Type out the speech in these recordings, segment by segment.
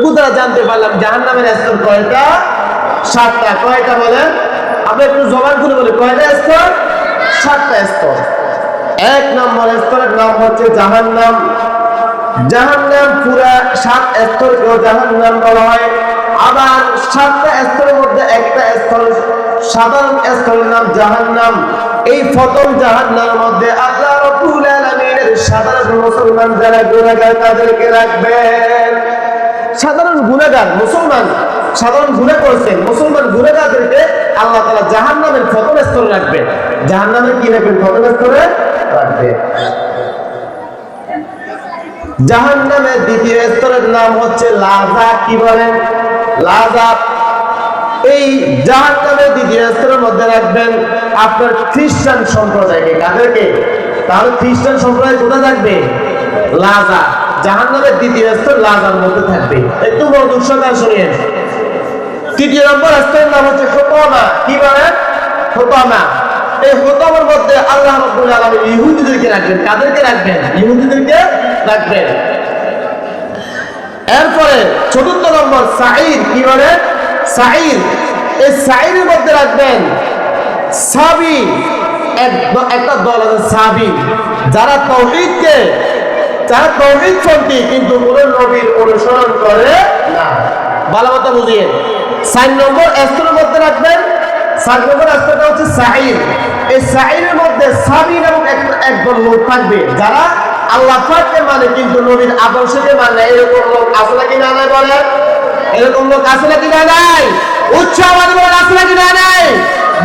চক্ষু দ্বারা জানতে পারলাম জাহান্নামের স্তর কয়টা? 7টা। কয়টা বলেন? আপনি একটু জবান খুলে বলে কয়টা স্তর? 7টা স্তর। 1 নম্বর স্তরের নাম হচ্ছে জাহান্নাম। জাহান্নাম পুরা 7 স্তরকেও জাহান্নাম বলা হয়। আবার 7টা স্তরের মধ্যে একটা স্তর সাধারণ স্তরের নাম জাহান্নাম। এই প্রথম জাহান্নামের মধ্যে আল্লাহ রাব্বুল আলামিনের সাধারণ মুসলমান যারা গুনাহগার তাদেরকে রাখবেন। সাধারণ গুনাহগার মুসলমান, সাধারণ গুনাহ করেছেন মুসলমান গুনাহগারদেরকে আল্লাহ তাআলা জাহান্নামের প্রথম স্তরে রাখবেন। জাহান্নামের কি রাখবেন? প্রথম স্তরে রাখবেন। জাহান্নামের দ্বিতীয় স্তরের নাম হচ্ছে লাযা। কি বলেন? লাযা। এই জাহান্নামের দ্বিতীয় স্তরের মধ্যে রাখবেন আপনার খ্রিস্টান সম্প্রদায়কে। কাদেরকে? তাহলে খ্রিস্টান সম্প্রদায় কোথায় থাকবে? লাযা। জাহান্নামের দ্বিতীয় স্তর লাযার মধ্যে থাকবে। একটু মনোযোগ সহকারে শুনেন। তৃতীয় নম্বর স্তরের নাম হচ্ছে হুতামা। কি বলেন? হুতামা। এই হুতামার মধ্যে আল্লাহ রাব্বুল আলামিন ইহুদিদেরকে রাখবেন। কাদেরকে রাখবেন? ইহুদিদেরকে রাখবেন। এরপরে চতুর্থ নম্বর সাঈর। কি বলে? সাঈর। এই সাঈরের মধ্যে রাখবেন সাবি। একটা দল আছে সাবি, যারা তাওহীদকে, যারা তাওহীদপন্থী কিন্তু কোন নবীর অনুসরণ করে না। ভালো কথা বুঝিয়ে 4 নম্বর স্তরের মধ্যে রাখবেন। 4 নম্বর স্তরটা হচ্ছে সাঈর। এই সাঈরের মধ্যে সাবি নামক একদল লোক থাকবে যারা আল্লাহ পাককে মানে কিন্তু নবীর আদর্শকে মানে। এরকম লোক আছে নাকি না নাই বলেন? এরকম লোক আছে নাকি না নাই? উচ্চ আওয়াজে বলেন আছে নাকি না নাই?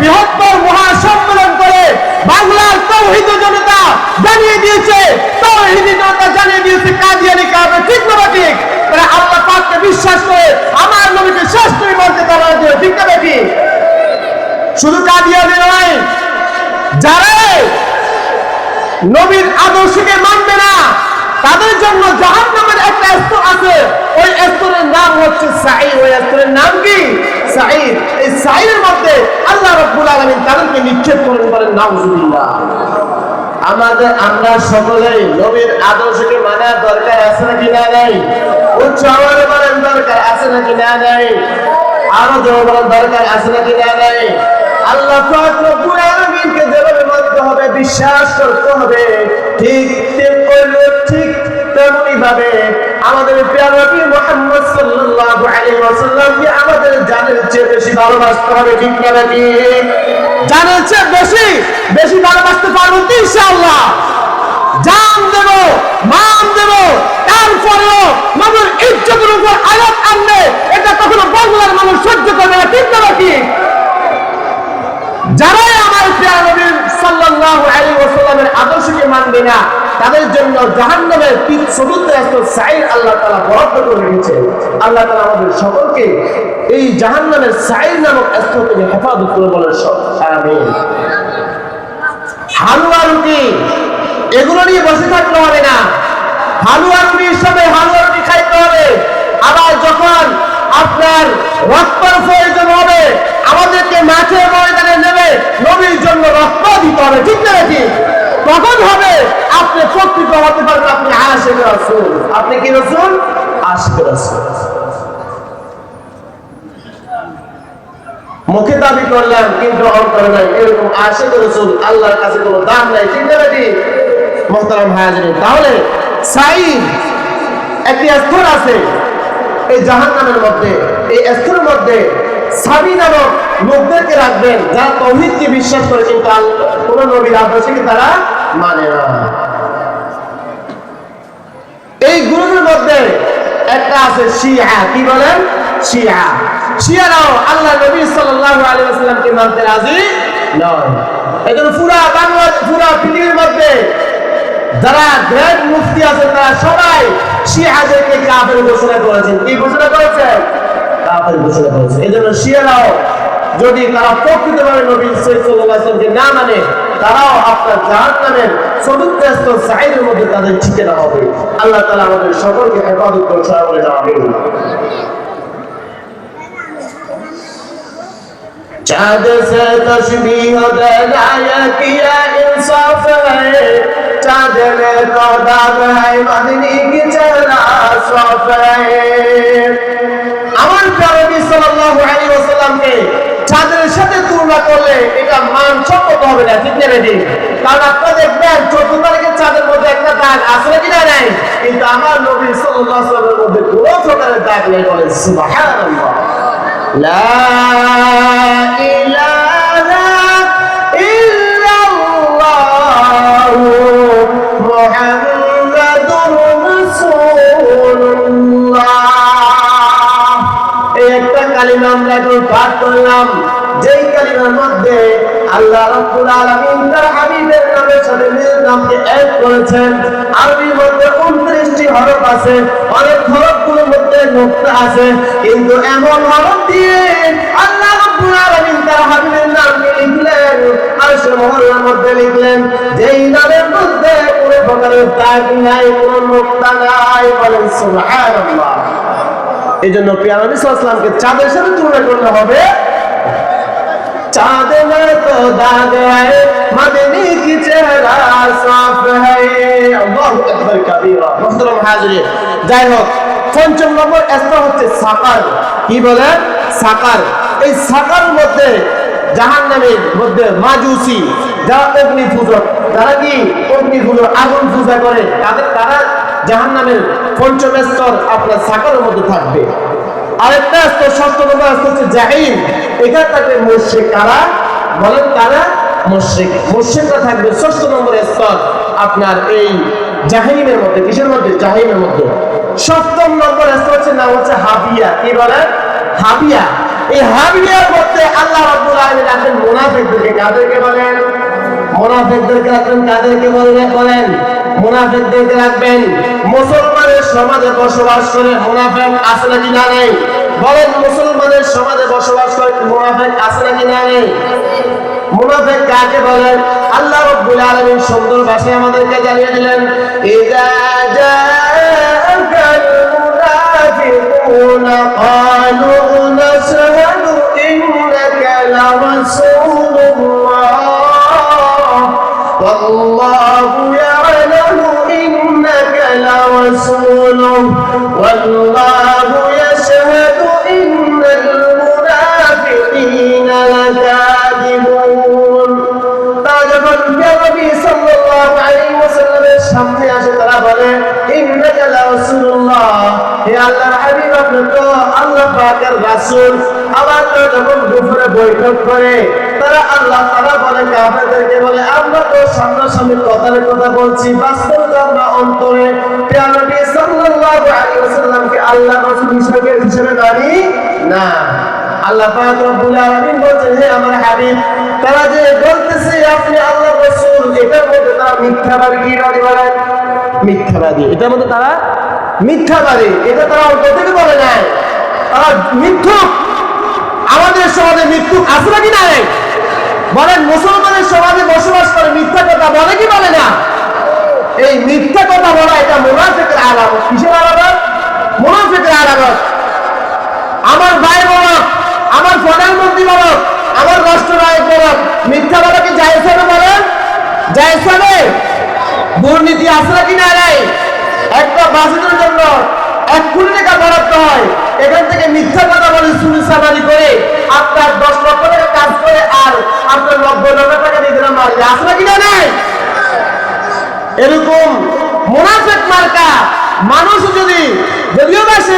বৃহত্তর মহাসম্মেলন করে বাংলার তাওহীদ জনতা জানিয়ে দিয়েছে, তাওহীদি জনতা জানিয়ে দিয়েছে কাদিয়ানী কাফের। ঠিক না ঠিক? তারা আল্লাহ পাককে বিশ্বাস করে আমার নবীকে শ্রেষ্ঠ মানতে তারা দিয়ে। ঠিক না ঠিক? শুধু কাদিয়ানী নয়, যারা নবীর আদর্শকে মানবে না তাদের জন্য জাহান্নামের একটা স্তর আছে। ওই স্তরের নাম হচ্ছে সাঈর। ওই স্তরের নাম কি? সাঈর। এই সাঈরের মধ্যে আল্লাহ রাব্বুল আলামিন তাদেরকে নিক্ষেপ করেন। বলেন নাউযুবিল্লাহ। আমরা সকলেই নবীর আদর্শকে মানার দরকার আছে নাকি না নাই? উচ্চ আওয়াজে বলেন দরকার আছে নাকি না নাই? আরো জোরে বলেন দরকার আছে নাকি না নাই? আল্লাহ পাক রব্বুল আলামিনকে যেভাবে মানতে হবে, বিশ্বাস করতে হবে, ঠিক তেমনি ভাবে আমাদের প্রিয় নবী মুহাম্মদ সাল্লাল্লাহু আলাইহি ওয়াসাল্লামকে আমাদের জানের চেয়ে বেশি ভালোবাসতে হবে। ঠিক না নাকি? জানের চেয়ে বেশি ভালোবাসতে পারবো তো ইনশাআল্লাহ। জান দেব, মান দেব, তারপরেও মানুষ ইজ্জতের উপর আঘাত আনবে, এটা কখনো বাংলার মানুষ সহ্য করবে না। ঠিক না নাকি? যারাই আমার প্রিয় নবী সাল্লাল্লাহু আলাইহি ওয়াসাল্লামের আদর্শকে মানবে না তাদের জন্য জাহান্নামের চতুর্থ স্তর সাঈর আল্লাহ তাআলা বরাদ্দ করে রেখেছে। আল্লাহ তাআলা আমাদের সকলকে এই জাহান্নামের সাঈর নামক স্তর থেকে হেফাজত করে বলেন আমিন। হালুয়া রুটি এগুলো নিয়ে বসে থাকতে হবে না। হালুয়া রুটির সাথে হালুয়া রুটি খাইতে হবে। আবার যখন আপনার রক্তের প্রয়োজন হবে আমাদেরকে মাঠে ময়দানে নেবে নবীর জন্য রক্ত দিতে হবে। ঠিক না নাকি? তখন হবে আপনি প্রকৃত হতে পারবেন আপনি আশিক রাসূল। আপনি কি রাসূল? আশিক রাসূল। মুখে দাবি করলাম কিন্তু অন্তরে নাই, এরকম আশিক রাসূল আল্লাহর কাছে কোনো দাম নাই। ঠিক না নাকি মুহতারাম হাজিরিন? তাহলে সাঈর একটি স্তর আছে এই জাহান্নামের মধ্যে। এই স্তরের মধ্যে সাবি নামক লোকদেরকে রাখবেন যারা তাওহীদকে বিশ্বাস করে কিন্তু কোন নবীর আদর্শকে তারা মানে না। এই গ্রুপের মধ্যে একটা আছে শিয়া। কি বলেন? শিয়া। শিয়ারাও আল্লাহ নবী সাল্লাল্লাহু আলাইহি ওয়াসাল্লামকে মানতে রাজি নয়। এজন্য পুরা বাংলা, পুরা পৃথিবীর মধ্যে যারা গ্রেট মুফতি আছেন তারা সবাই শিয়াদেরকে কাফের ঘোষণা করেছেন। কি ঘোষণা করেছেন? কাফের ঘোষণা করেছেন। এজন্য শিয়ারাও যদি তারা প্রকৃতভাবে নবী সাল্লাল্লাহু আলাইহি ওয়াসাল্লামকে না মানে তারাও আপনার জাহান্নামের চতুর্থ স্তর সাঈরের মধ্যে তাদের ঠিকানা হবে। আল্লাহ তাআলা আমাদের সকলকে হেফাজত করুন। সবাই বলে আমিন। चाँद से तस्बीह लगाया किया इंसाफ है, चाँद में तो दाग है मदनी की चेहरा साफ है। সাল্লাল্লাহু আলাইহি ওয়াসাল্লামকে চাঁদের সাথে তুলনা করলে এটা মানসম্মত হবে না, ঠিক না বেটি? কারণ আপনারা দেখবেন 14 তারিখের চাঁদের মধ্যে একটা দাগ আছে নাকি না নাই, কিন্তু আমার নবী সাল্লাল্লাহু আলাইহি ওয়াসাল্লামের মধ্যে কোনো প্রকারের দাগ নেই। বলেন সুবহানাল্লাহ। লা ইলাহা ইল্লাল্লাহু মুহাম্মাদুর রাসূলুল্লাহ। এই একটা কালিমা আমরা এখন পাঠ করলাম, যেই কালিমার মধ্যে আল্লাহ রাব্বুল আলামিন তার হাবিবের নামের সাথে নিজ নামকে এক করেছেন। আরবির মধ্যে 29টি হরফ আছে, অনেক হরফগুলোর মধ্যে নুকতা আছে, কিন্তু এমন হরফ দিয়ে আল্লাহ রাব্বুল আলামিন তার হাবিবের নামকে লিখলেন, আরশের মহল্লার মধ্যে লিখলেন, যেই নামের মধ্যে কোনো প্রকারের দাগ নাই, কোনো নুকতা নাই। বলেন সুবহানাল্লাহ। এই জন্য প্রিয় নবী সাল্লাল্লাহু আলাইহি ওয়াসাল্লামকে চাঁদের সাথে তুলনা করলে হবে। चाँद में तो दाग है, मदनी की चेहरा साफ है। अल्लाहु अकबर कबीरा। मुहतरम हाजिरीन, যাই হোক, পঞ্চম নম্বর স্তর হচ্ছে সাকার। কি বলে? সাকার। এই সাকারের মধ্যে জাহান্নামের মধ্যে মাজুসি, যারা অগ্নি পূজক, যারা কি অগ্নি পূজক, আগুন পূজা করে, তারা জাহান্নামের পঞ্চম স্তর আপনার সাকারের মধ্যে থাকবে। আরেকটা স্তর, ষষ্ঠ নম্বর স্তর হচ্ছে জাহিম। এখানে থাকবে মুশরিক। কারা? বলেন কারা? মুশরিক। মুশরিকরা থাকবে ষষ্ঠ নম্বর স্তর আপনার এই জাহিমের মধ্যে। কিসের মধ্যে? জাহিমের মধ্যে। সপ্তম নম্বর স্তর হচ্ছে নাম হচ্ছে হাবিয়া। কি বলেন? হাবিয়া। এই হাবিয়ার মধ্যে আল্লাহ রাব্বুল আলামিন রাখেন মুনাফিকদেরকে। কাদেরকে বলেন? মুনাফিকদেরকে রাখবেন। কাদেরকে বলেন? মুনাফিকদেরকে রাখবেন। মুসলমানের সমাজে বসবাস করে মুনাফিক আছে নাকি না নেই? বলেন, মুসলমানের সমাজে বসবাস করে মুনাফিক আছে নাকি না নেই? মুনাফিক কাকে বলেন? আল্লাহ রাব্বুল আলামিন সুন্দর ভাষায় আমাদেরকে জানিয়ে দিলেন, ইযা জাআকাল মুনাফিকুনা ক্বালু নাশহাদু ইন্নাকা লারাসূলুল্লাহ ওয়াল্লাহু ইয়া'লামু ইন্নাকা লারাসূলুহু ওয়াল্লাহু ইয়াশহাদু ইন্নাল মুনাফিকিনা লাকাযিবুন। তারা যখন নবী সাল্লাল্লাহু আলাইহি ওয়াসাল্লামের সামনে আসে, তারা বলে, ইন্নাকা লারাসূলুল্লাহ, হে আল্লাহর হাবিব, আপনি তো আল্লাহ পাকের রাসূল। আবার যখন দুপুরে বৈঠক করে তারা বলে, কাফেরদেরকে বলে, আমরা তো সামনাসামনি কথা বলছি, বাস্তবে আমরা অন্তরে নবী সাল্লাল্লাহু আলাইহি ওয়াসাল্লামকে আল্লাহ রাসূল হিসেবে মানি না। আল্লাহ পাক রব্বুল আলামিন বলেন, হে আমার হাবিব, তারা যে বলতেছে আপনি আল্লাহর রাসূল, এটার মধ্যে তারা মিথ্যাবাদী। কি বলে? মিথ্যাবাদী। এটার মধ্যে তারা মিথ্যাবাদী। এটা তারা অন্তর থেকে বলে নাই, তারা মিথ্যুক। আমাদের সমাজে মিথ্যুক আছে নাকি না? বলেন, মুসলমানের সমাজে বসবাস করে মিথ্যা কথা বলে কি বলে না? এই মিথ্যা কথা বলা এটা মুনাফিকের আলামত। কিসের আলামত? মুনাফিকের আলামত। আমার ভাই বলক, আমার প্রধানমন্ত্রী বলক, আমার রাষ্ট্রনায়ক বলক, মিথ্যা বলা কি জায়েজ হবে? বলেন, জায়েজ হবে? দুর্নীতি আছে নাকি না? একটা বাজেটের জন্য 1 কোটি টাকা বরাদ্দ হয়, এখান থেকে মিথ্যা কথা বলে চুরি চামারি করে আপনার 10 লক্ষ টাকা কাজ করে আর আপনার 90 লক্ষ টাকা দিয়ে দিলাম। আছে নাকি না? এরকম মুনাফিক মার্কা মানুষ যদিও বা সে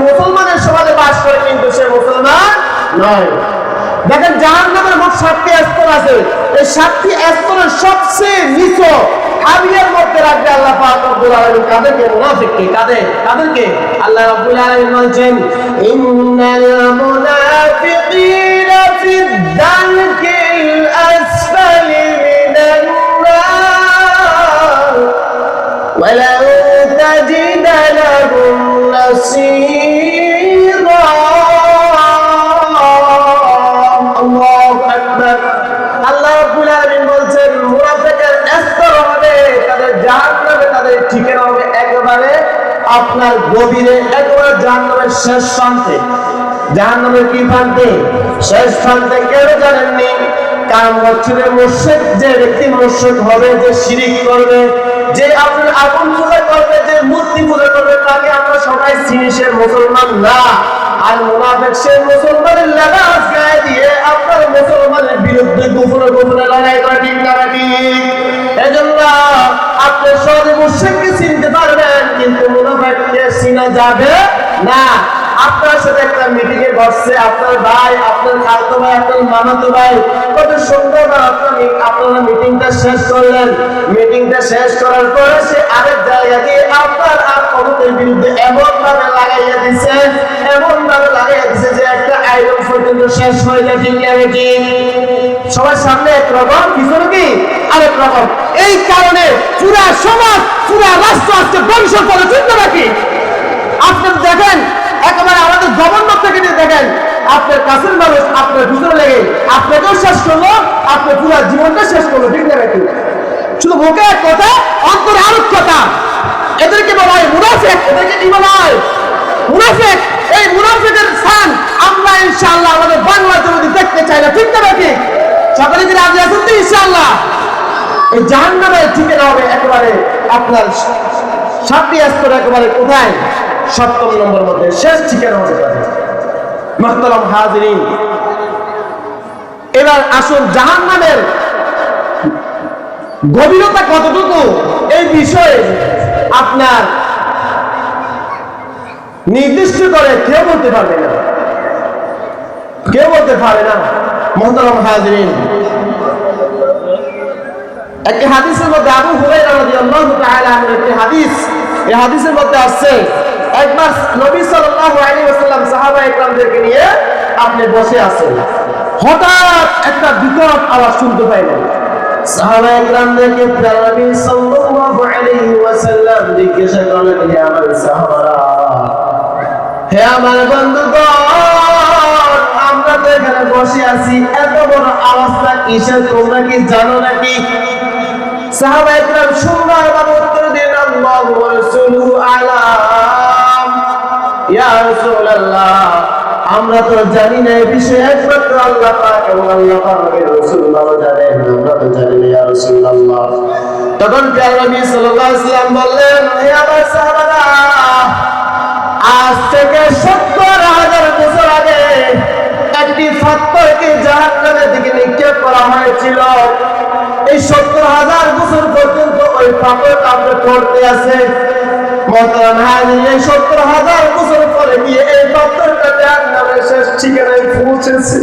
মুসলমানের সমাজে বাস করে, কিন্তু সে মুসলমান নয়। দেখেন, জাহান্নামের মোট 7টি স্তর আছে। এই 7টি স্তরের সবচেয়ে নিচু হাবিয়ার মধ্যে রাখবে আল্লাহ পাক রব্বুল আলামিন। কাদেরকে? মুনাফিককে। কাদেরকে? আল্লাহ রাব্বুল আলামিন বলেন, ইন্নাল মুনাফিকিনা ফিদ দারকিল আসফালি মিনান নার ওয়া লাউ তাজিদ লাহুম নাসীরা। আল্লাহু আকবার। আল্লাহ রাব্বুল আলামিন বলেন, মুনাফিকের স্তর হবে, তাদের জাহান্নামে তাদের ঠিকানা হবে একেবারে আপনার গভীরে, একেবারে জাহান্নামের শেষ প্রান্তে। জাহান্নামের কি প্রান্তে? শেষ প্রান্তে। কেন জানেননি? কারণ হচ্ছে মুশরিক, যে ব্যক্তি মুশরিক হবে, যে শিরিক করবে, যে আপনার আগুন পূজা করবে, যে মূর্তি পূজা করবে, তাকে আমরা সবাই চিনি সে মুসলমান না। আর মুনাফিক সে মুসলমানের লেবাস গায়ে দিয়ে আপনার মুসলমানের বিরুদ্ধে গোপনে গোপনে লড়াই করে, ঠিক না ঠিক? এজন্য আপনি সহজে মুশরিককে চিনতে পারবেন, কিন্তু মুনাফিককে চিনা যাবে না। আপনার সাথে একটা মিটিং এ বসছে আপনার ভাই, আপনার খালাতো ভাই, আপনার মামাতো ভাই, কত সুন্দর আপনারা মিটিংটা শেষ করলেন। মিটিংটা শেষ করার পরে সে আরেক জায়গা দিয়ে আপনার আর অমুকের বিরুদ্ধে এমন ভাবে লাগাইয়া দিছে, এমন ভাবে লাগাইয়া দিছে যে একটা আইটেম পর্যন্ত শেষ হয়ে যায়, ঠিক না ঠিক? সবার সামনে একরকম, পিছনে কি আরেক রকম। এই কারণে পুরা সমাজ, পুরা রাষ্ট্র আজকে ধ্বংস করে, ঠিক না নাকি? আপনারা দেখেন, একেবারে আমাদের গভর্নর থেকে নিয়ে দেখেন, আপনার কাছের মানুষ আপনার ভিতরে লেগে আপনাকেও শেষ করলো, আপনার পুরো জীবনটা শেষ করলো, ঠিক না নাকি? শুধু মুখে এক কথা, অন্তরে আরেক কথা। এদেরকে বলা হয় মুনাফিক। এদেরকে কি বলা হয়? মুনাফিক। এই মুনাফিকের স্থান আমরা ইনশাআল্লাহ আমাদের বাংলা জমিতে দেখতে চাই না, ঠিক না নাকি? সকলে কি রাজি আছেন তো ইনশাআল্লাহ? এই জাহান্নামের ঠিকানা হবে একেবারে আপনার 7টি স্তর, একেবারে কোথায়? 7ম নম্বর মধ্যে শেষ ঠিকানা হতে পারে। মুহতারাম হাজিরিন, এবার আসুন জাহান্নামের গভীরতা কতটুকু এই বিষয়ে আপনার নির্দিষ্ট করে কেউ বলতে পারবে না, কেউ বলতে পারে না। মুহতারাম হাজিরিন, একটি হাদিসের মধ্যে আবু হুরায়রা রাদিয়াল্লাহু তাআলা আনহু একটি হাদিস, এই হাদিসের মধ্যে আছে একবার নবী সাল্লাল্লাহু আলাইহি ওয়াসাল্লাম সাহাবায়ে কেরামদেরকে নিয়ে আপনি বসে আছেন, হঠাৎ একটা বিকট আওয়াজ শুনতে পাইলেন। সাহাবায়ে কেরামদেরকে নবী সাল্লাল্লাহু আলাইহি ওয়াসাল্লাম জিজ্ঞাসা করলেন, হে আমার সাহাবারা, হে আমার বন্ধুগণ, আমরা তো এখানে বসে আছি, এত বড় আওয়াজটা কিসের তোমরা কি জানো নাকি? সাহাবায়ে কেরাম সুন্দরভাবে উত্তর দিলেন, আল্লাহু ওয়া রাসূলুহু আলাম, ইয়া রাসূলুল্লাহ, আমরা তো জানি না এই বিষয়ে, একমাত্র আল্লাহ পাক এবং আল্লাহ পাকের রাসূল ভালো জানেন, আমরা তো জানি না ইয়া রাসূলুল্লাহ। তখন নবী সাল্লাল্লাহু আলাইহি ওয়াসাল্লাম বললেন, হে আমার সাহাবারা, আজ থেকে 70,000 বছর আগে একটি পাথরকে জাহান্নামের দিকে নিক্ষেপ করা হয়েছিল। এই 70,000 বছর পর্যন্ত ওই পাথরটা আপনার পড়তে আছে। মুহতারাম হাজিরিন, এই 70,000 বছর পরে গিয়ে এই পাথরটা জাহান্নামের শেষ ঠিকানায় পৌঁছেছে।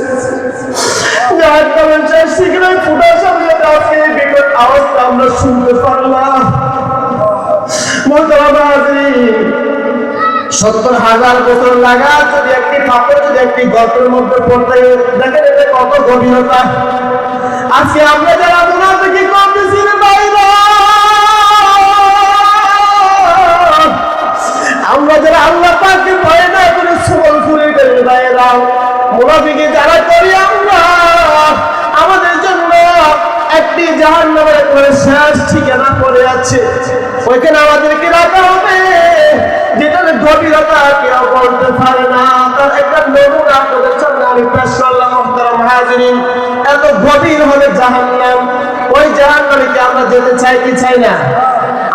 জাহান্নামের শেষ ঠিকানায় পৌঁছার সাথে সাথে আজকে এই বিকট আওয়াজটা আমরা শুনতে পারলাম। মুহতারাম হাজিরিন, 70,000 বছর লাগা যদি একটি পাথর যদি একটি গর্তের মধ্যে পড়তে, দেখেন এটা কত গভীরতা। আজকে আমরা যারা মুনাফিকি করতেছি রে ভাইরা, আমরা যারা আল্লাহ পাককে ভয় না করে সুবল ফুলে করি ভাইরা, মুনাফিকি যারা করি আমরা, আমাদের জন্য একটি জাহান্নামের একবারে শেষ ঠিকানা পড়ে আছে। ওইখানে আমাদেরকে রাখা হবে, যেটার গভীরতা কেউ বলতে পারে না। তার একটা নমুনা আপনাদের সামনে আমি পেশ করলাম। মুহতারাম হাজিরিন, এত গভীর হবে জাহান্নাম। ওই জাহান্নামে কি আমরা যেতে চাই কি চাই না?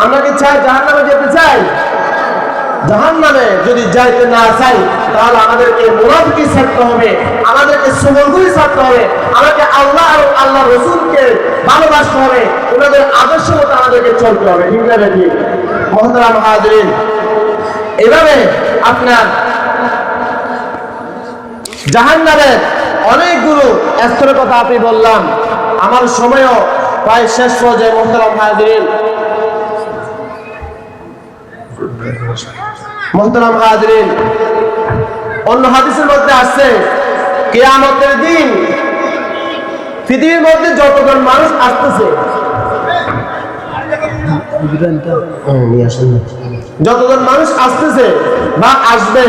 আমরা কি চাই জাহান্নামে যেতে চাই? জাহান্নামে যদি যাইতে না চাই, তাহলে আমাদেরকে মুনাফিকি ছাড়তে হবে, আমাদেরকে সুবলগুলি ছাড়তে হবে, আমাদেরকে আল্লাহ আর আল্লাহ রাসূলকে ভালোবাসতে হবে, ওনাদের আদর্শ মতো আমাদেরকে চলতে হবে, ঠিক না বেটি? মুহতারাম হাজিরিন, এভাবে আপনার জাহান্নামের অনেকগুলো স্তরের কথা আপনি বললাম, আমার সময়ও প্রায় শেষ পর্যায়ে। মুহতারাম হাজিরিন, মুহতারাম হাজিরিন, অন্য হাদিসের মধ্যে আছে কিয়ামতের দিন পৃথিবীর মধ্যে যতজন মানুষ আসতেছে, যতজন মানুষ আসতেছে বা আসবে,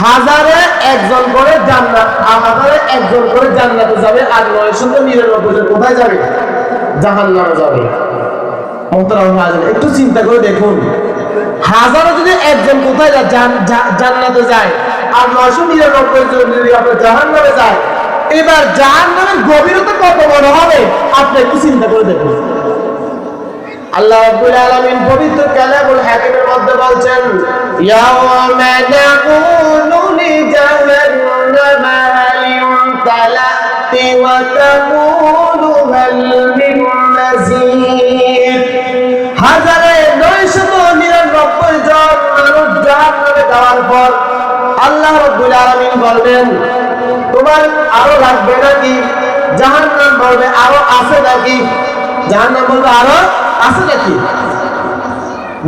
হাজারে একজন করে জান্নাতে যাবে, আর 999 জন কোথায় যাবে? জাহান্নামে যাবে। মুহতারাম হাজিরিন, একটু চিন্তা করে দেখুন, হাজারে যদি একজন কোথায় জান্নাতে যায়, আর 999 জন যদি আপনার জাহান্নামে যায়, এবার জাহান্নামের গভীরতা কত বড় হবে আপনি একটু চিন্তা করে দেখুন। আল্লাহ রাব্বুল আলামিন পবিত্র কালামুল হাকিমের মধ্যে বলছেন, ইয়াওমা নাকুলু করার পর আল্লাহ রাব্বুল আলামিন বলবেন তোমার আরো লাগবে নাকি? জাহান্নাম বলবে আরো আছে নাকি? জাহান্নাম বলবে আরো আছে নাকি?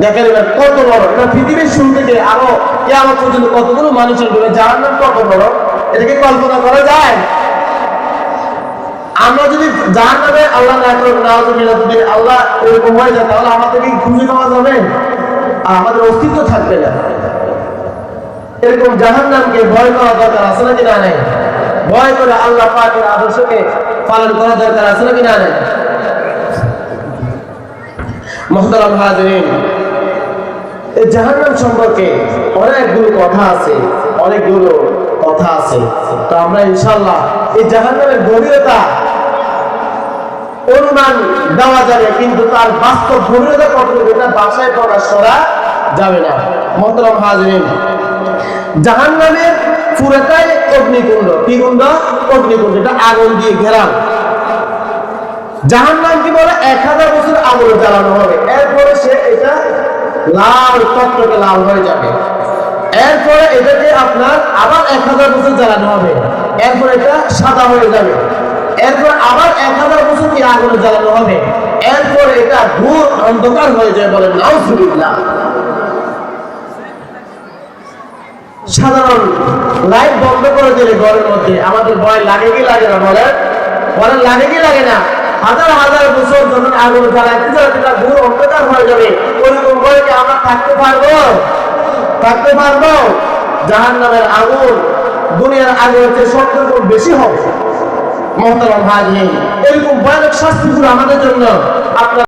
দেখেন এবার কত বড়, এটা পৃথিবীর শুরু থেকে আরো কিয়ামত পর্যন্ত কতগুলো মানুষের বলে জাহান্নাম কত বড়, এটাকে কল্পনা করা যায়? আমরা যদি জাহান্নামে আল্লাহ না করে নাউযুবিল্লাহ যদি আল্লাহ এরকম হয়ে যায় তাহলে আমাদেরকে খুঁজে পাওয়া যাবে আর আমাদের অস্তিত্ব থাকবে না। এরকম জাহান্নামকে ভয় করা দরকার আছে নাকি না নাই? ভয় করে আল্লাহ পাকের আদর্শকে পালন করা দরকার আছে নাকি না নাই? মুহতারাম হাজিরিন, এই জাহান্নাম সম্পর্কে অনেকগুলো কথা আছে, তো আমরা ইনশাআল্লাহ এই জাহান্নামের গভীরতা অনুমান দেওয়া যাবে, কিন্তু তার বাস্তব গভীরতা কতটুকু এটা ভাষায় প্রকাশ করা যাবে না। মুহতারাম হাজিরিন, জাহান্নামের পুরোটাই অগ্নিকুণ্ড। কি কুণ্ড? অগ্নিকুণ্ড। এটা আগুন দিয়ে ঘেরা। জাহান্নাম কি বলে 1000 বছর আগুনে জ্বালানো হবে, এরপরে সে এটা লাল টকটকে লাল হয়ে যাবে। এরপরে এটাকে আপনার আবার 1000 বছর জ্বালানো হবে, এরপর এটা সাদা হয়ে যাবে। এরপর আবার 1000 বছর কি আগুনে জ্বালানো হবে, এরপর এটা ঘোর অন্ধকার হয়ে যায়। বলেন নাউযুবিল্লাহ। সাধারণ লাইট বন্ধ করে দিলে ঘরের মধ্যে আমাদের ভয় লাগে কি লাগে না? বলেন লাগে কি লাগে না? হাজার হাজার বছর যখন আগুন জ্বালাইতে জ্বালাতে ঘোর অন্ধকার হয়ে যাবে, ওরকম ভয় কি আমরা থাকতে পারবো? জাহান্নামের আগুন দুনিয়ার আগুনের চেয়ে 70 গুণ বেশি হবে। মুহতারাম হাজিরিন, এরকম ভয়ানক শাস্তিগুলো আমাদের জন্য আপনার